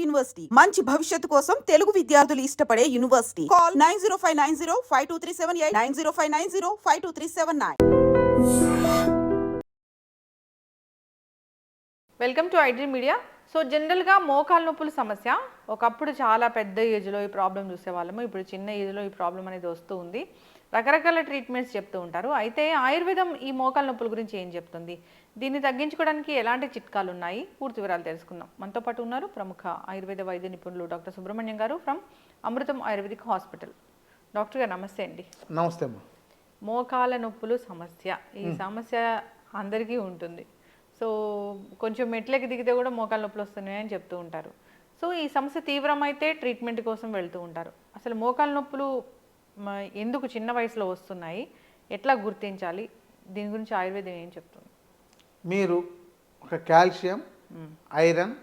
University మంచి భవిష్యత్తు కోసం తెలుగు విద్యార్థులు ఇష్టపడే university. Call 9059052378 9059052379. Welcome to iDream media. So జనరల్గా మోకాలు నొప్పుల సమస్య ఒకప్పుడు చాలా పెద్ద ఏజ్లో ఈ ప్రాబ్లం చూసేవాళ్ళము. ఇప్పుడు చిన్న ఏజ్లో ఈ ప్రాబ్లం అనేది వస్తూ ఉంది. రకరకాల ట్రీట్మెంట్స్ చెప్తూ ఉంటారు. అయితే ఆయుర్వేదం ఈ మోకాలు నొప్పుల గురించి ఏం చెప్తుంది, దీన్ని తగ్గించుకోవడానికి ఎలాంటి చిట్కాలు ఉన్నాయి, పూర్తి వివరాలు తెలుసుకుందాం. మనతో పాటు ఉన్నారు ప్రముఖ ఆయుర్వేద వైద్య నిపుణులు డాక్టర్ సుబ్రహ్మణ్యం గారు from Amrutham ayurvedic hospital. Doctor గారు నమస్తే అండి. నమస్తే అమ్మా. మోకాల నొప్పులు సమస్య, ఈ సమస్య అందరికీ ఉంటుంది. సో కొంచెం మెట్లకి దిగితే కూడా మోకాలు నొప్పులు వస్తున్నాయి అని చెప్తూ ఉంటారు. సో ఈ సమస్య తీవ్రమైతే ట్రీట్మెంట్ కోసం వెళ్తూ ఉంటారు. అసలు మోకాలు నొప్పులు ఎందుకు చిన్న వయసులో వస్తున్నాయి, ఎట్లా గుర్తించాలి, దీని గురించి ఆయుర్వేదం ఏం చెప్తుంది? మీరు ఒక calcium, iron,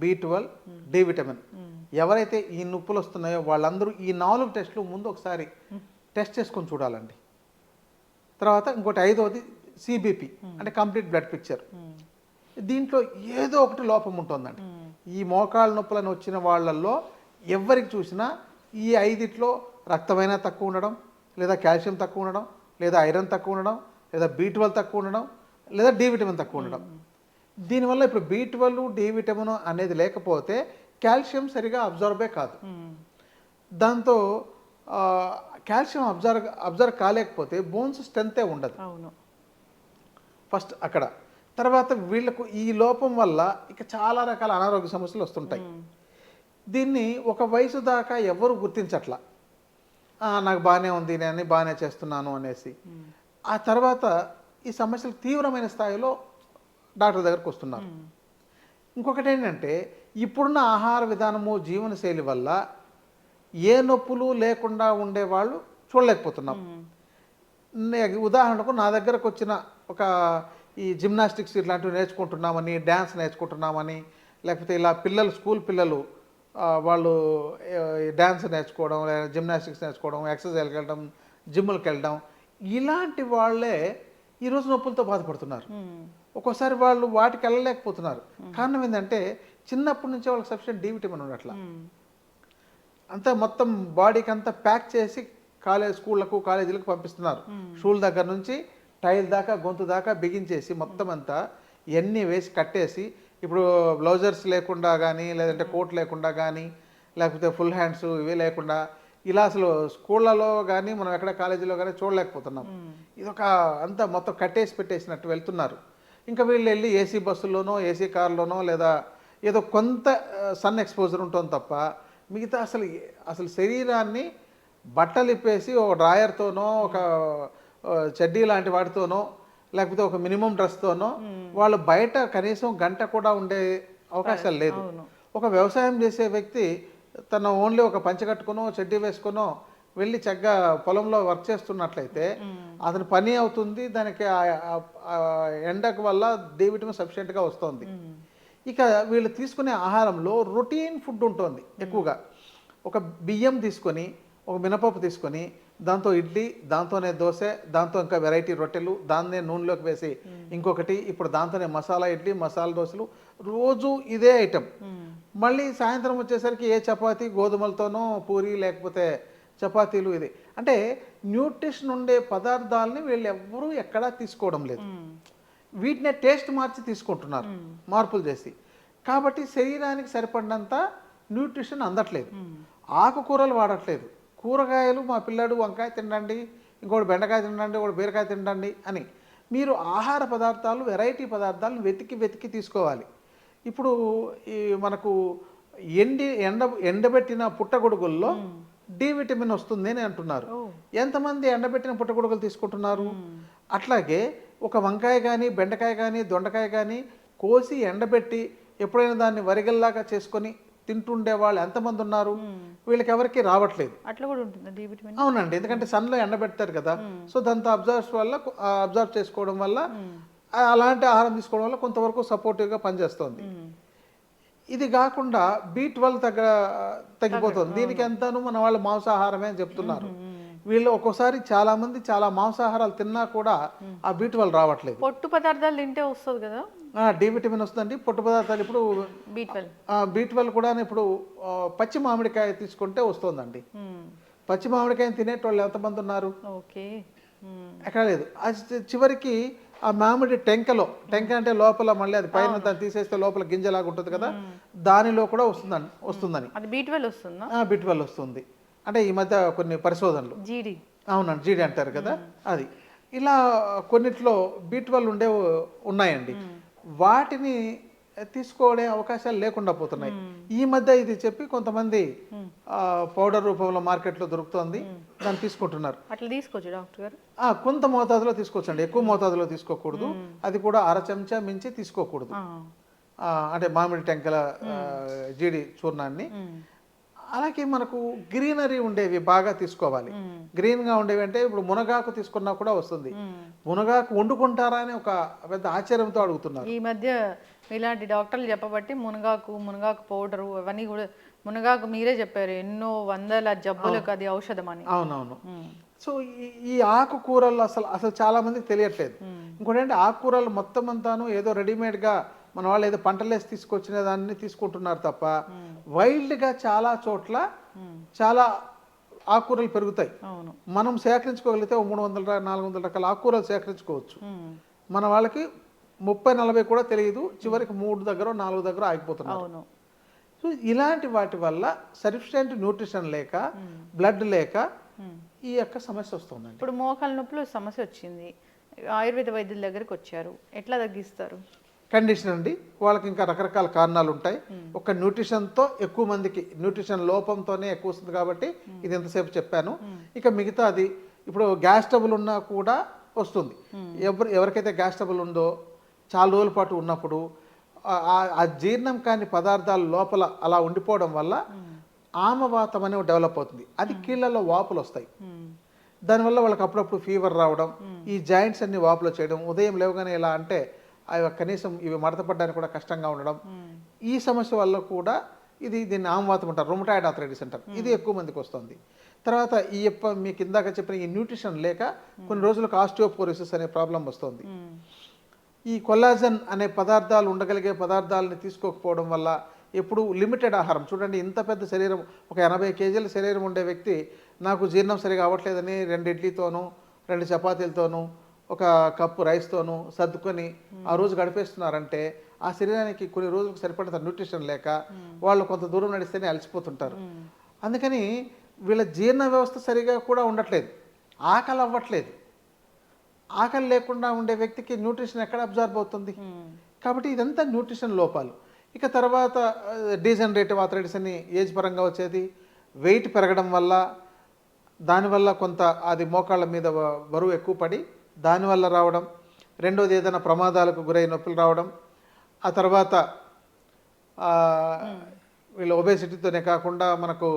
B12, D vitamin ఎవరైతే ఈ నొప్పులు వస్తున్నాయో వాళ్ళందరూ ఈ 4 టెస్టులు ముందు ఒకసారి టెస్ట్ చేసుకొని చూడాలండి. తర్వాత ఇంకోటి 5వది CBP అంటే కంప్లీట్ బ్లడ్ పిక్చర్. దీంట్లో ఏదో ఒకటి లోపం ఉంటుందండి. ఈ మోకాళ్ళ నొప్పులను వచ్చిన వాళ్ళల్లో ఎవరికి చూసినా ఈ 5 రక్తమైనా తక్కువ ఉండడం, లేదా కాల్షియం తక్కువ ఉండడం, లేదా ఐరన్ తక్కువ ఉండడం, లేదా B12 తక్కువ ఉండడం, లేదా డి విటమిన్ తక్కువ ఉండడం. దీనివల్ల ఇప్పుడు B12, డి విటమిన్ అనేది లేకపోతే కాల్షియం సరిగా అబ్జర్వే కాదు. దాంతో కాల్షియం అబ్జర్వ్ కాలేకపోతే బోన్స్ స్ట్రెంతే ఉండదు. ఫస్ట్ అక్కడ. తర్వాత వీళ్ళకు ఈ లోపం వల్ల ఇక చాలా రకాల అనారోగ్య సమస్యలు వస్తుంటాయి. దీన్ని ఒక వయసు దాకా ఎవరు గుర్తించట్లా, నాకు బాగానే ఉంది, నేను బాగానే చేస్తున్నాను అనేసి. ఆ తర్వాత ఈ సమస్యలు తీవ్రమైన స్థాయిలో డాక్టర్ దగ్గరకు వస్తున్నారు. ఇంకొకటి ఏంటంటే ఇప్పుడున్న ఆహార విధానము, జీవనశైలి వల్ల ఏ నొప్పులు లేకుండా ఉండేవాళ్ళు చూడలేకపోతున్నాం. ఉదాహరణకు నా దగ్గరకు వచ్చిన ఒక ఈ జిమ్నాస్టిక్స్ ఇట్లాంటివి నేర్చుకుంటున్నామని, డ్యాన్స్ నేర్చుకుంటున్నామని, లేకపోతే ఇలా స్కూల్ పిల్లలు వాళ్ళు డ్యాన్స్ నేర్చుకోవడం, లేదా జిమ్నాస్టిక్స్ నేర్చుకోవడం, ఎక్సర్సైజ్కి వెళ్ళడం, జిమ్లకు వెళ్ళడం, ఇలాంటి వాళ్ళే ఈరోజు నొప్పులతో బాధపడుతున్నారు. ఒక్కోసారి వాళ్ళు వాటికి వెళ్ళలేకపోతున్నారు. కారణం ఏంటంటే చిన్నప్పటి నుంచే వాళ్ళకి సఫిషియెంట్ డి విటమిన్ ఉన్నట్ల అంతా మొత్తం బాడీకి అంతా ప్యాక్ చేసి స్కూళ్ళకు, కాలేజీలకు పంపిస్తున్నారు. షూల దగ్గర నుంచి టైల్ దాకా, గొంతు దాకా బిగించేసి మొత్తం అంతా ఇవన్నీ వేసి కట్టేసి, ఇప్పుడు బ్లౌజర్స్ లేకుండా కానీ, లేదంటే కోట్ లేకుండా కానీ, లేకపోతే ఫుల్ హ్యాండ్స్ ఇవే లేకుండా ఇలా అసలు స్కూళ్ళలో కానీ మనం ఎక్కడ కాలేజీలో కానీ చూడలేకపోతున్నాం. ఇదొక అంతా మొత్తం కట్టేసి పెట్టేసినట్టు వెళ్తున్నారు. ఇంకా వీళ్ళు వెళ్ళి ఏసీ బస్సుల్లోనో, ఏసీ కార్లోనో, లేదా ఏదో కొంత సన్ ఎక్స్పోజర్ ఉంటుంది తప్ప మిగతా అసలు శరీరాన్ని బట్టలు ఇప్పేసి ఒక డ్రాయర్తోనో, ఒక చెడ్డీ లాంటి వాటితోనో, లేకపోతే ఒక మినిమం డ్రెస్తోనో వాళ్ళు బయట కనీసం గంట కూడా ఉండే అవకాశాలు లేదు. ఒక వ్యవసాయం చేసే వ్యక్తి తన ఓన్లీ ఒక పంచె కట్టుకునో, చెడ్డీ వేసుకునో వెళ్ళి చక్కగా పొలంలో వర్క్ చేస్తున్నట్లయితే అతని పని అవుతుంది. దానికి ఎండకు వల్ల డి విటమిన్ సఫిషియెంట్గా వస్తుంది. ఇక వీళ్ళు తీసుకునే ఆహారంలో రొటీన్ ఫుడ్ ఉంటుంది ఎక్కువగా. ఒక బియ్యం తీసుకొని, ఒక మినపప్పు తీసుకొని, దాంతో ఇడ్లీ, దాంతోనే దోశ, దాంతో ఇంకా వెరైటీ రొట్టెలు, దాన్నే నూనెలోకి వేసి ఇంకొకటి, ఇప్పుడు దాంతోనే మసాలా ఇడ్లీ, మసాలా దోశలు, రోజు ఇదే ఐటెం. మళ్ళీ సాయంత్రం వచ్చేసరికి ఏ చపాతీ, గోధుమలతోనో పూరి, లేకపోతే చపాతీలు. ఇది అంటే న్యూట్రిషన్ ఉండే పదార్థాలని వీళ్ళు ఎవ్వరూ ఎక్కడా తీసుకోవడం లేదు. వీటినే టేస్ట్ మార్చి తీసుకుంటున్నారు, మార్పులు చేసి. కాబట్టి శరీరానికి సరిపడినంత న్యూట్రిషన్ అందట్లేదు. ఆకుకూరలు వాడట్లేదు. కూరగాయలు మా పిల్లాడు వంకాయ తినండి, ఇంకోటి బెండకాయ తినండి, ఇంకోటి బీరకాయ తినండి అని మీరు ఆహార పదార్థాలు, వెరైటీ పదార్థాలను వెతికి తీసుకోవాలి. ఇప్పుడు ఈ మనకు ఎండబెట్టిన పుట్టగొడుగుల్లో డి విటమిన్ వస్తుంది అని అంటున్నారు. ఎంతమంది ఎండబెట్టిన పుట్టగొడుగులు తీసుకుంటున్నారు? అట్లాగే ఒక వంకాయ కానీ, బెండకాయ కానీ, దొండకాయ కానీ కోసి ఎండబెట్టి ఎప్పుడైనా దాన్ని వరిగల్లాగా చేసుకొని తింటుండే వాళ్ళు ఎంతమంది ఉన్నారు? వీళ్ళకి ఎవరికి రావట్లేదు. అట్లా కూడా ఉంటుంది డి విటమిన్. అవునండి, ఎందుకంటే సన్లో ఎండబెడతారు కదా. సో దాంతో అబ్జర్వ్ చేసుకోవడం వల్ల, అలాంటి ఆహారం తీసుకోవడం వల్ల కొంతవరకు సపోర్టివ్గా పనిచేస్తుంది. ఇది కాకుండా B12 తగ్గిపోతుంది. దీనికి ఎంతను మన వాళ్ళు మాంసాహారమే అని చెప్తున్నారు. వీళ్ళు ఒక్కోసారి చాలా మంది చాలా మాంసాహారాలు తిన్నా కూడా ఆ B12 రావట్లేదు. పొట్టు పదార్థాలు తింటే వస్తుంది కదా డి విటమిన్ వస్తుందండి. పొట్టు పదార్థాలు ఇప్పుడు B12 కూడా ఇప్పుడు పచ్చి మామిడికాయ తీసుకుంటే వస్తుందండి. పచ్చి మామిడికాయని తినేటోళ్ళు ఎంతమంది ఉన్నారు? ఓకే, ఎక్కడ లేదు. అది చివరికి ఆ మామిడి టెంక అంటే లోపల మళ్ళీ అది పైన దాన్ని తీసేస్తే లోపల గింజలాగా ఉంటుంది కదా, దానిలో కూడా వస్తుందని. అది B12 వస్తుందా? B12 వస్తుంది అంటే ఈ మధ్య కొన్ని పరిశోధనలు. జీడి, అవునండి, జీడి అంటారు కదా అది. ఇలా కొన్నిట్లో B12 ఉన్నాయండి. వాటిని తీసుకోవడే అవకాశాలు లేకుండా పోతున్నాయి. ఈ మధ్య ఇది చెప్పి కొంతమంది పౌడర్ రూపంలో మార్కెట్లో దొరుకుతుంది, దాన్ని తీసుకుంటున్నారు. అట్లా తీసుకోవచ్చు డాక్టర్ గారు? కొంత మోతాదులో తీసుకోవచ్చండి, ఎక్కువ మోతాదులో తీసుకోకూడదు. అది కూడా 1/2 చెంచా మించి తీసుకోకూడదు. అంటే మామిడి టెంకల జీడి చూర్ణాన్ని. అలాగే మనకు గ్రీనరీ ఉండేవి బాగా తీసుకోవాలి. గ్రీన్గా ఉండేవి అంటే ఇప్పుడు మునగాకు తీసుకున్నా కూడా వస్తుంది. మునగాకు వండుకుంటారా అని ఒక పెద్ద ఆశ్చర్యంతో అడుగుతున్నారు. ఈ మధ్య ఇలాంటి డాక్టర్లు చెప్పబట్టి మునగాకు పౌడరు అవన్నీ కూడా, మునగాకు మీరే చెప్పారు ఎన్నో వందల జబ్బులకు అది ఔషధం అని. అవునవును. సో ఈ ఆకుకూరలు అసలు చాలా మందికి తెలియట్లేదు. ఇంకోటి అంటే ఆకుకూరలు మొత్తం అంతాను ఏదో రెడీమేడ్గా మన వాళ్ళు ఏదో పంటలేసి తీసుకొచ్చిన దాన్ని తీసుకుంటున్నారు తప్ప వైల్డ్గా చాలా చోట్ల చాలా ఆకుకూరలు పెరుగుతాయి. మనం సేకరించుకోగలిగితే 300-400 రకాల ఆకుకూరలు సేకరించుకోవచ్చు. మన వాళ్ళకి 30-40 కూడా తెలియదు, చివరికి 3 దగ్గర 4 దగ్గర ఆగిపోతున్నారు. సో ఇలాంటి వాటి వల్ల సఫిషియెంట్ న్యూట్రిషన్ లేక, బ్లడ్ లేక ఈ యొక్క సమస్య వస్తుందండి. ఇప్పుడు మోకాళ్ళ నొప్పులు సమస్య వచ్చింది, ఆయుర్వేద వైద్యుల దగ్గరికి వచ్చారు, ఎట్లా తగ్గిస్తారు? కండిషన్ అండి, వాళ్ళకి ఇంకా రకరకాల కారణాలు ఉంటాయి. ఒక న్యూట్రిషన్తో ఎక్కువ మందికి న్యూట్రిషన్ లోపంతోనే ఎక్కువ వస్తుంది కాబట్టి ఇది ఎంతసేపు చెప్పాను. ఇక మిగతా అది ఇప్పుడు గ్యాస్ ట్రబుల్ ఉన్నా కూడా వస్తుంది. ఎవరికైతే గ్యాస్ ట్రబుల్ ఉందో చాలా రోజుల పాటు ఉన్నప్పుడు ఆ జీర్ణం కాని పదార్థాలు లోపల అలా ఉండిపోవడం వల్ల ఆమవాతం అనేవి డెవలప్ అవుతుంది. అది కీళ్ళలో వాపులు వస్తాయి. దానివల్ల వాళ్ళకి అప్పుడప్పుడు ఫీవర్ రావడం, ఈ జాయింట్స్ అన్ని వాపులు చేయడం, ఉదయం లేవగానే ఎలా అంటే అవి కనీసం ఇవి మడతపడడానికి కూడా కష్టంగా ఉండడం, ఈ సమస్య వల్ల కూడా దీన్ని ఆమవాతం అంటారు, రొమటాయిడ్ ఆర్థరైటిస్ అంటారు. ఇది ఎక్కువ మందికి వస్తుంది. తర్వాత మీకు ఇందాక చెప్పిన ఈ న్యూట్రిషన్ లేక కొన్ని రోజులకు ఆస్టియోపోరోసిస్ అనే ప్రాబ్లం వస్తుంది. ఈ కొల్లాజన్ అనే పదార్థాలు ఉండగలిగే పదార్థాలని తీసుకోకపోవడం వల్ల ఎప్పుడు లిమిటెడ్ ఆహారం, చూడండి ఇంత పెద్ద శరీరం, ఒక 80 కేజీల శరీరం ఉండే వ్యక్తి నాకు జీర్ణం సరిగా అవ్వట్లేదని 2 ఇడ్లీతోనూ 2 చపాతీలతోనూ 1 కప్పు రైస్తోనూ సర్దుకొని ఆ రోజు గడిపేస్తున్నారంటే ఆ శరీరానికి కొన్ని రోజులకు సరిపడినంత న్యూట్రిషన్ లేక వాళ్ళు కొంత దూరం నడిస్తేనే అలసిపోతుంటారు. అందుకని వీళ్ళ జీర్ణ వ్యవస్థ సరిగా కూడా ఉండట్లేదు, ఆకలి అవ్వట్లేదు. ఆకలి లేకుండా ఉండే వ్యక్తికి న్యూట్రిషన్ ఎక్కడ అబ్జార్బ్ అవుతుంది? కాబట్టి ఇదంతా న్యూట్రిషన్ లోపాలు. ఇక తర్వాత డీజనరేటివ్ ఆర్థరైటిస్ అని ఏజ్ పరంగా వచ్చేది, వెయిట్ పెరగడం వల్ల, దానివల్ల కొంత అది మోకాళ్ళ మీద బరువు ఎక్కువ పడి దానివల్ల రావడం. రెండోది ఏదైనా ప్రమాదాలకు గురై నొప్పులు రావడం. ఆ తర్వాత వీళ్ళ ఒబేసిటీతోనే కాకుండా మనకు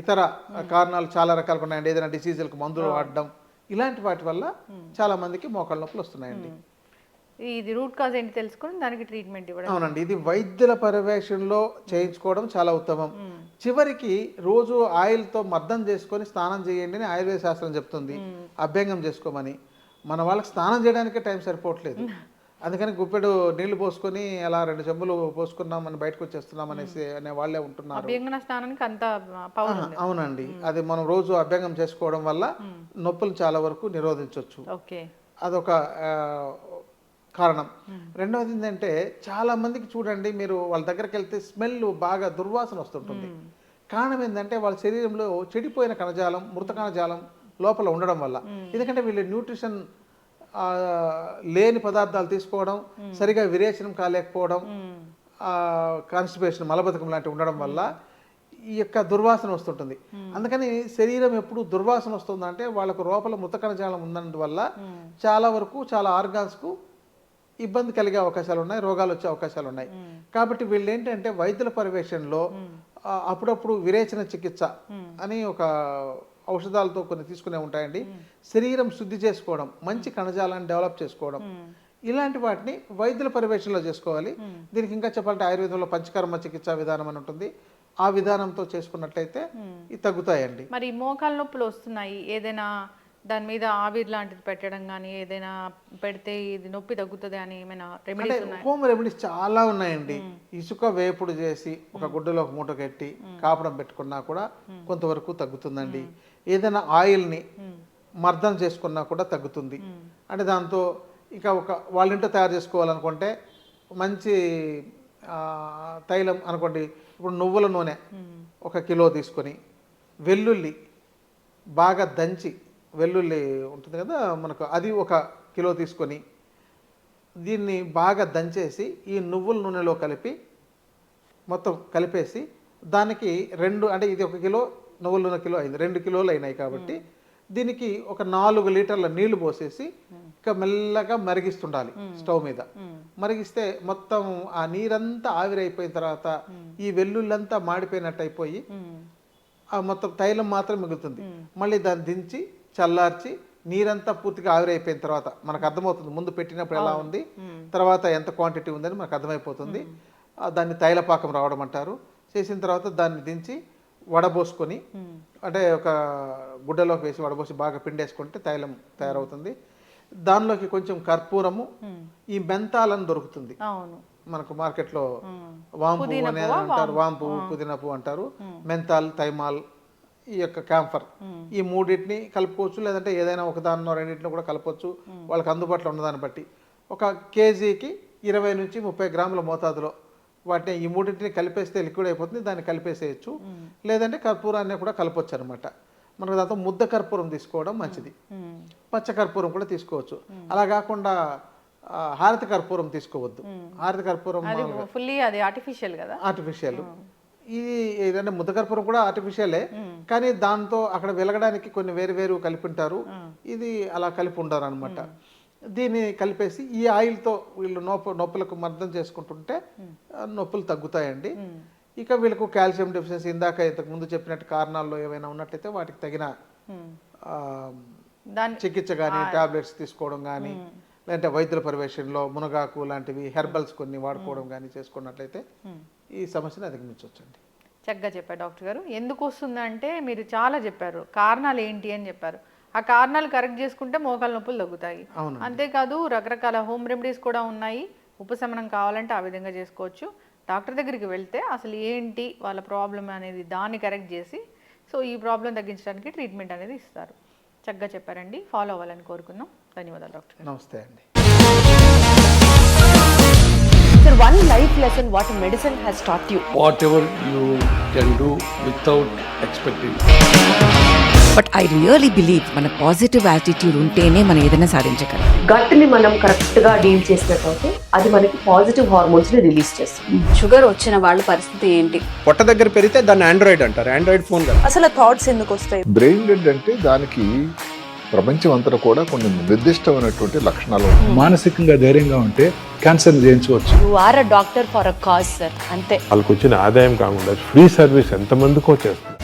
ఇతర కారణాలు చాలా రకాలుగా ఉన్నాయండి. ఏదైనా డిసీజులకు మందులు వాడడం, ఇలాంటి వాటి వల్ల చాలా మందికి మోకాళ్ళ నొప్పులు వస్తున్నాయండి. ఇది రూట్ కాజ్ ఏంటి తెలుసుకొని దానికి ట్రీట్మెంట్ ఇవ్వడం. అవునండి, ఇది వైద్యుల పర్యవేక్షణలో చేయించుకోవడం చాలా ఉత్తమం. చివరికి రోజు ఆయిల్తో మర్దం చేసుకొని స్నానం చేయండి అని ఆయుర్వేద శాస్త్రం చెప్తుంది, అభ్యంగం చేసుకోమని. మన వాళ్ళకి స్నానం చేయడానికే టైం సరిపోవట్లేదు. అందుకని గుప్పెడు నీళ్లు పోసుకొని అలా 2 చెంబులు పోసుకున్నామని బయటకు వచ్చేస్తున్నాం అనేసి అనే వాళ్ళే ఉంటున్నారు. అవునండి, అది మనం రోజు అభ్యంగం చేసుకోవడం వల్ల నొప్పులు చాలా వరకు నిరోధించవచ్చు. అదొక కారణం. రెండవది ఏంటంటే చాలా మందికి చూడండి, మీరు వాళ్ళ దగ్గరికి వెళ్తే స్మెల్ బాగా దుర్వాసన వస్తుంటుంది. కారణం ఏంటంటే వాళ్ళ శరీరంలో చెడిపోయిన కణజాలం, మృత కణజాలం లోపల ఉండడం వల్ల. ఎందుకంటే వీళ్ళు న్యూట్రిషన్ లేని పదార్థాలు తీసుకోవడం, సరిగా విరేచనం కాలేకపోవడం, కాన్స్టిపేషన్ మలబద్ధకం లాంటివి ఉండడం వల్ల ఈ యొక్క దుర్వాసన వస్తుంటుంది. అందుకని శరీరం ఎప్పుడు దుర్వాసన వస్తుందంటే వాళ్ళకు లోపల మృత కణజాలం ఉన్నందువల్ల చాలా వరకు చాలా ఆర్గాన్స్కు ఇబ్బంది కలిగే అవకాశాలు ఉన్నాయి, రోగాలు వచ్చే అవకాశాలు ఉన్నాయి. కాబట్టి వీళ్ళు ఏంటంటే వైద్యుల పర్యవేక్షణలో అప్పుడప్పుడు విరేచన చికిత్స అని ఒక ఔషధాలతో కొన్ని తీసుకునే ఉంటాయండి. శరీరం శుద్ధి చేసుకోవడం, మంచి కణజాలాన్ని డెవలప్ చేసుకోవడం, ఇలాంటి వాటిని వైద్యుల పర్యవేక్షణలో చేసుకోవాలి. దీనికి ఇంకా చెప్పాలంటే ఆయుర్వేదంలో పంచకర్మ చికిత్సా విధానం అని ఉంటుంది. ఆ విధానంతో చేసుకున్నట్లయితే ఇవి తగ్గుతాయండి. మరి ఈ మోకాళ్ళ నొప్పులు వస్తున్నాయి, ఏదైనా దాని మీద ఆవిరి లాంటిది పెట్టడం కానీ ఏదైనా పెడితే ఇది నొప్పి తగ్గుతుంది అని ఏమైనా అంటే రెమెడీస్ ఉన్నాయి? హోమ్ రెమెడీస్ చాలా ఉన్నాయండి. ఇసుక వేపుడు చేసి ఒక గుడ్డలో ఒక మూట కట్టి కాపడం పెట్టుకున్నా కూడా కొంతవరకు తగ్గుతుందండి. ఏదైనా ఆయిల్ని మర్దన చేసుకున్నా కూడా తగ్గుతుంది. అంటే దాంతో ఇక వాళ్ళ ఇంట్లో తయారు చేసుకోవాలనుకుంటే మంచి తైలం అనుకోండి, ఇప్పుడు నువ్వుల నూనె 1 కిలో తీసుకొని, వెల్లుల్లి బాగా దంచి, వెల్లుల్లి ఉంటుంది కదా మనకు, అది 1 కిలో తీసుకొని దీన్ని బాగా దంచేసి ఈ నువ్వుల నూనెలో కలిపి మొత్తం కలిపేసి దానికి 2 అంటే ఇది 1 కిలో నువ్వుల నూనె కిలో అయింది, 2 కిలోలు అయినాయి కాబట్టి దీనికి ఒక 4 లీటర్ల నీళ్లు పోసేసి ఇక మెల్లగా మరిగిస్తుండాలి స్టవ్ మీద. మరిగిస్తే మొత్తం ఆ నీరంతా ఆవిరైపోయిన తర్వాత ఈ వెల్లుల్లంతా మాడిపోయినట్టు అయిపోయి ఆ మొత్తం తైలం మాత్రం మిగులుతుంది. మళ్ళీ దాన్ని దించి చల్లార్చి నీరంతా పూర్తిగా ఆవిరైపోయిన తర్వాత మనకు అర్థమవుతుంది ముందు పెట్టినప్పుడు ఎలా ఉంది, తర్వాత ఎంత క్వాంటిటీ ఉందని మనకు అర్థమైపోతుంది. దాన్ని తైలపాకం రావడం అంటారు. చేసిన తర్వాత దాన్ని దించి వడబోసుకొని, అంటే ఒక గుడ్డలోకి వేసి వడబోసి బాగా పిండేసుకుంటే తైలం తయారవుతుంది. దానిలోకి కొంచెం కర్పూరము, ఈ మెంతాలను దొరుకుతుంది మనకు మార్కెట్లో, వాంపు అనే అంటారు, వాంపు పుదీనా పువ్వు అంటారు, మెంతాల్, తైమాల్, ఈ యొక్క క్యాంఫర్, ఈ మూడింటిని కలుపుకోవచ్చు. లేదంటే ఏదైనా ఒక దానిలో రెండింటిని కూడా కలపవచ్చు వాళ్ళకి అందుబాటులో ఉన్నదాన్ని బట్టి. 1 కేజీకి 20 నుంచి 30 గ్రాముల మోతాదులో వాటిని ఈ మూడింటిని కలిపేస్తే లిక్విడ్ అయిపోతుంది, దాన్ని కలిపేసేయచ్చు. లేదంటే కర్పూరాన్ని కూడా కలపొచ్చు అనమాట. మనకు దాంతో ముద్ద కర్పూరం తీసుకోవడం మంచిది, పచ్చ కర్పూరం కూడా తీసుకోవచ్చు. అలా కాకుండా హారతి కర్పూరం తీసుకోవద్దు. హారతి కర్పూరం ఫుల్లీ అది ఆర్టిఫిషియల్ కదా, ఆర్టిఫిషియల్. ఇది ఏదంటే ముద్ద కర్పూరం కూడా ఆర్టిఫిషియలే, కానీ దాంతో అక్కడ వెలగడానికి కొన్ని వేరు కలిపి ఉంటారు, ఇది అలా కలిపి ఉండరు అనమాట. దీన్ని కలిపేసి ఈ ఆయిల్తో వీళ్ళు నొప్పులకు మర్దం చేసుకుంటుంటే నొప్పులు తగ్గుతాయండి. ఇక వీళ్ళకు కాల్షియం డెఫిషియన్సీ, ఇంతకు ముందు చెప్పినట్టు కారణాల్లో ఏమైనా ఉన్నట్టయితే వాటికి తగిన చికిత్స కానీ టాబ్లెట్స్ తీసుకోవడం కానీ, లేదంటే వైద్యుల పర్యవేక్షణలో మునగాకు లాంటివి హెర్బల్స్ కొన్ని వాడుకోవడం కానీ చేసుకున్నట్లయితే ఈ సమస్యను అధిగమించవచ్చండి. చక్కగా చెప్పారు డాక్టర్ గారు. ఎందుకు వస్తుందంటే మీరు చాలా చెప్పారు, కారణాలు ఏంటి అని చెప్పారు. ఆ కారణాలు కరెక్ట్ చేసుకుంటే మోకాళ్ళ నొప్పులు తగ్గుతాయి. అంతేకాదు రకరకాల హోమ్ రెమెడీస్ కూడా ఉన్నాయి, ఉపశమనం కావాలంటే ఆ విధంగా చేసుకోవచ్చు. డాక్టర్ దగ్గరికి వెళ్తే అసలు ఏంటి వాళ్ళ ప్రాబ్లం అనేది దాన్ని కరెక్ట్ చేసి సో ఈ ప్రాబ్లం తగ్గించడానికి ట్రీట్మెంట్ అనేది ఇస్తారు. చక్కగా చెప్పారండి, ఫాలో అవ్వాలని కోరుకుందాం. ధన్యవాదాలు డాక్టర్ గారు. నమస్తే అండి. Sir, one life lesson what medicine has taught you. Whatever you can do without expecting. But I really believe మన పాజిటివ్ యాటిట్యూడ్ ఉంటేనే మనం ఏదైనా సాధించగలం. గట్ని మనం కరెక్ట్ గా డీల్ చేసినట్లయితే అది మనకి పాజిటివ్ హార్మోన్స్ ని రిలీజ్ చేస్తుంది. షుగర్ వచ్చిన వాళ్ళ పరిస్థితి ఏంటి? పొట్ట దగ్గర పెరిగితే దాన్ని ఆండ్రాయిడ్ అంటారు, ఆండ్రాయిడ్ ఫోన్ కదా. అసలు థాట్స్ ఎందుకు వస్తాయి? బ్రెయిన్ డెడ్ అంటే దానికి ప్రపంచం అంతా కూడా కొన్ని నిర్దిష్టమైనటువంటి లక్షణాలు. మానసికంగా ధైర్యంగా ఉంటే క్యాన్సర్ జయించవచ్చు. You are a doctor for a cause sir, అంతే. వాళ్ళకి వచ్చిన ఆదాయం కాకుండా ఫ్రీ సర్వీస్ ఎంతమందికో చేస్తుంది.